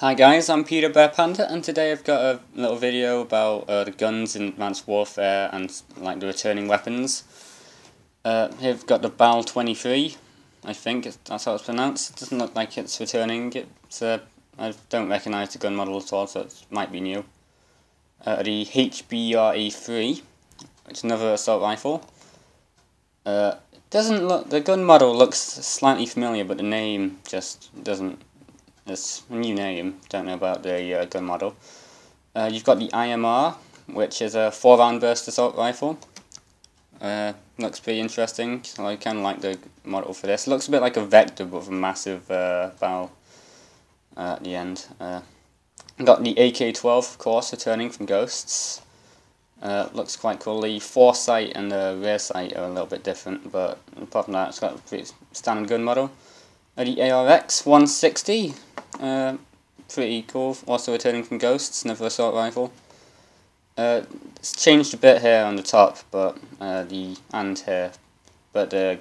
Hi guys, I'm Peter Bear Panda, and today I've got a little video about the guns in Advanced Warfare and like the returning weapons. Here I've got the BAL-23, I think that's how it's pronounced. It doesn't look like it's returning. I don't recognise the gun model at all, so it might be new. The HBRA-3, which is another assault rifle. The gun model looks slightly familiar, but the name just doesn't. It's a new name, don't know about the gun model. You've got the IMR, which is a 4-round burst assault rifle. Looks pretty interesting, so I kind of like the model for this. Looks a bit like a Vector, but with a massive barrel at the end. Got the AK-12, of course, returning from Ghosts. Looks quite cool. The foresight and the rear sight are a little bit different, but apart from that, it's got a pretty standard gun model. The ARX-160, pretty cool, also returning from Ghosts, another assault rifle. It's changed a bit here on the top, but the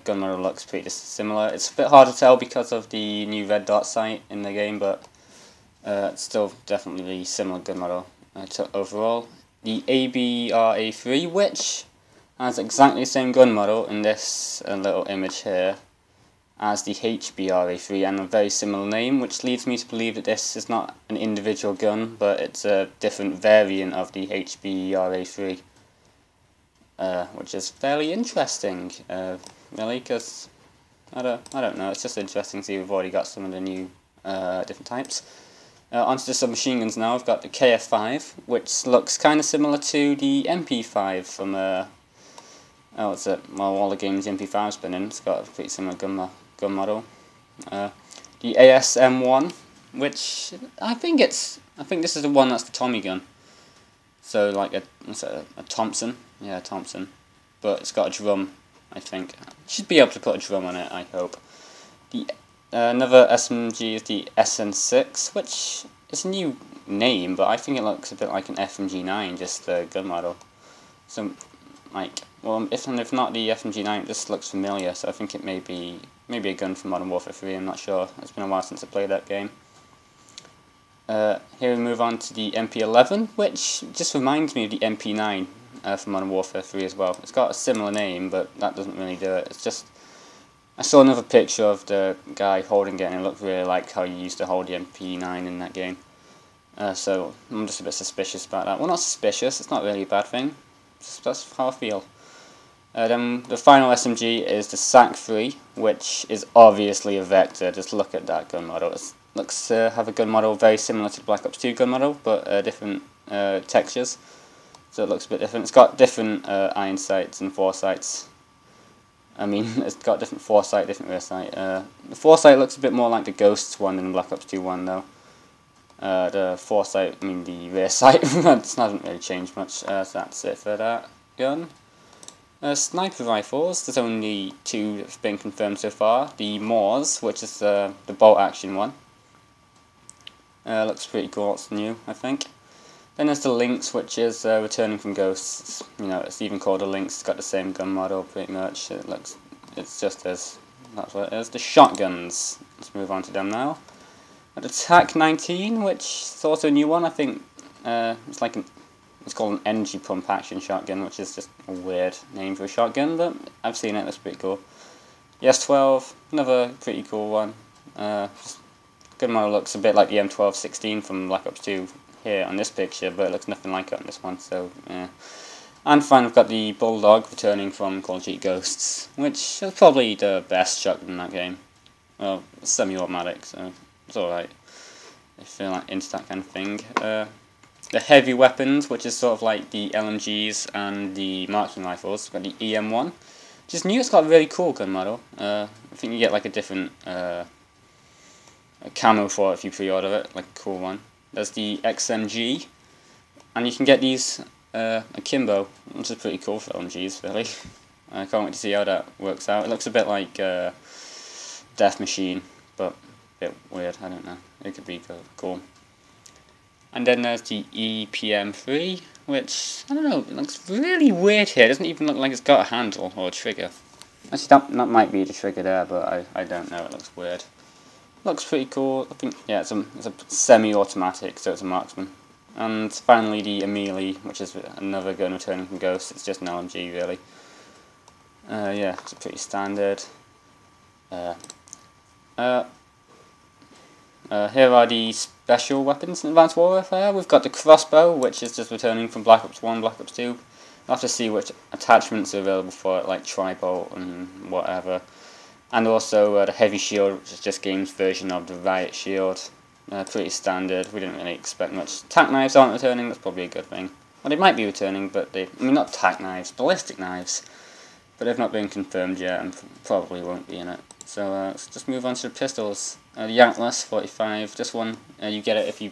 gun model looks pretty similar. It's a bit hard to tell because of the new red dot sight in the game, but it's still definitely similar gun model overall. The ABRA-3, which has exactly the same gun model in this little image here as the HBRA-3, and a very similar name, which leads me to believe that this is not an individual gun, but it's a different variant of the HBRA-3, which is fairly interesting, really, because I don't know, it's just interesting to see we've already got some of the new different types. Onto the submachine guns now. I've got the KF5, which looks kind of similar to the MP5 from all the games the MP5's been in. It's got a pretty similar gun model. The ASM1, which I think this is the one that's the Tommy gun. So like a Thompson, yeah, Thompson, but it's got a drum. I think should be able to put a drum on it. I hope. The another SMG is the SN6, which is a new name, but I think it looks a bit like an FMG9, just the gun model. So like, well, if not the FMG9, it just looks familiar, so I think it may be a gun from Modern Warfare 3, I'm not sure. It's been a while since I played that game. Here we move on to the MP11, which just reminds me of the MP9 from Modern Warfare 3 as well. It's got a similar name, but that doesn't really do it. It's just, I saw another picture of the guy holding it, and it looked really like how you used to hold the MP9 in that game. So I'm just a bit suspicious about that. Well, not suspicious, it's not really a bad thing. That's how I feel. Then the final SMG is the SAC-3, which is obviously a Vector. Just look at that gun model. It looks have a gun model very similar to the Black Ops 2 gun model, but different textures. So it looks a bit different. It's got different iron sights and foresights. I mean, it's got different foresight, different rear sight. The foresight looks a bit more like the Ghosts one than the Black Ops 2 one, though. The foresight, I mean the rear sight, that hasn't really changed much. So that's it for that gun. Sniper rifles, there's only 2 that have been confirmed so far. The Moors, which is the bolt action one. Looks pretty cool, it's new, I think. Then there's the Lynx, which is returning from Ghosts. You know, it's even called a Lynx, it's got the same gun model pretty much. That's what it is. The shotguns, let's move on to them now. The TAC-19, which is also a new one, I think. It's called an energy pump action shotgun, which is just a weird name for a shotgun, but I've seen it, it's pretty cool. The S12, another pretty cool one. Gun model looks a bit like the M1216 from Black Ops 2 here on this picture, but it looks nothing like it on this one, so yeah. And finally we've got the Bulldog returning from Call of Duty Ghosts, which is probably the best shotgun in that game. Well, it's semi-automatic, so it's alright. I feel like into that kind of thing. The heavy weapons, which is sort of like the LMGs and the marksman rifles. We've got the EM1, which is new. It's got a really cool gun model. I think you get like a different camo for it if you pre-order it, like a cool one. There's the XMG, and you can get these akimbo, which is pretty cool for LMGs, really. I can't wait to see how that works out. It looks a bit like Death Machine, but a bit weird, I don't know. It could be cool. And then there's the EPM3, which, I don't know, it looks really weird here. It doesn't even look like it's got a handle or a trigger. Actually, that might be the trigger there, but I don't know, it looks weird. looks pretty cool. I think, yeah, it's a semi-automatic, so it's a marksman. And finally the Amelie, which is another gun returning from Ghost. It's just an LMG, really. Yeah, it's pretty standard. Here are the special weapons in Advanced Warfare. We've got the crossbow, which is just returning from Black Ops 1, Black Ops 2. You'll have to see which attachments are available for it, like tri-bolt and whatever. And also the heavy shield, which is just game's version of the riot shield. Pretty standard. We didn't really expect much. Tack knives aren't returning. That's probably a good thing. Well, they might be returning, but I mean, not tack knives, ballistic knives. But they've not been confirmed yet, and probably won't be in it. So let's just move on to the pistols. The Atlas 45. This one, you get it if you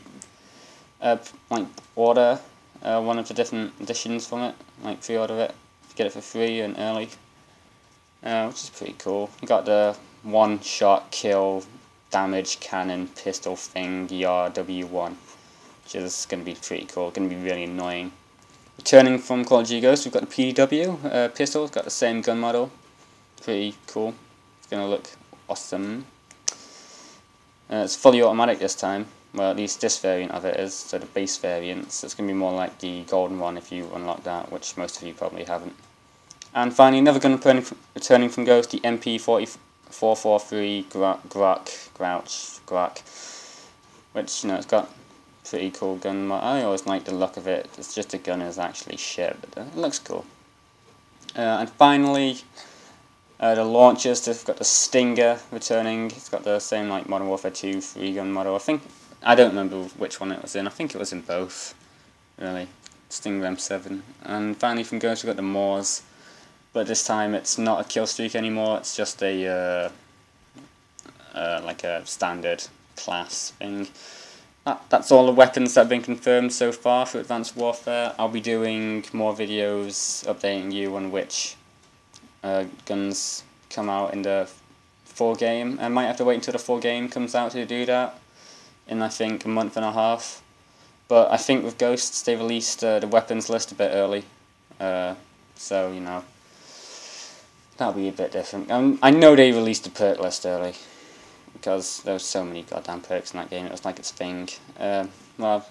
like order one of the different editions from it, like pre-order it. You get it for free and early, which is pretty cool. You got the one-shot kill damage cannon pistol thing, the RW1, which is going to be pretty cool. Going to be really annoying. Returning from Call of Duty Ghosts, we've got the PDW pistol. It's got the same gun model. Pretty cool. It's going to look awesome. It's fully automatic this time. Well, at least this variant of it is. So the base variant. So it's going to be more like the golden one if you unlock that, which most of you probably haven't. And finally, another gun returning from Ghost, the MP443 Grok, which, you know, it's got pretty cool gun. I always like the look of it. It's just the gun is actually shit, but it looks cool. And finally, the launchers. They've got the Stinger returning. It's got the same like Modern Warfare 2 3-gun model. I don't remember which one it was in. I think it was in both, really. Stinger M7. And finally from Ghost we've got the Moors, but this time it's not a kill streak anymore. It's just a like a standard class thing. That's all the weapons that have been confirmed so far for Advanced Warfare. I'll be doing more videos updating you on which guns come out in the full game. I might have to wait until the full game comes out to do that in, I think, a month and a half. But I think with Ghosts they released the weapons list a bit early. So, you know, that'll be a bit different. I know they released the perk list early, because there was so many goddamn perks in that game, it was like its thing. Well,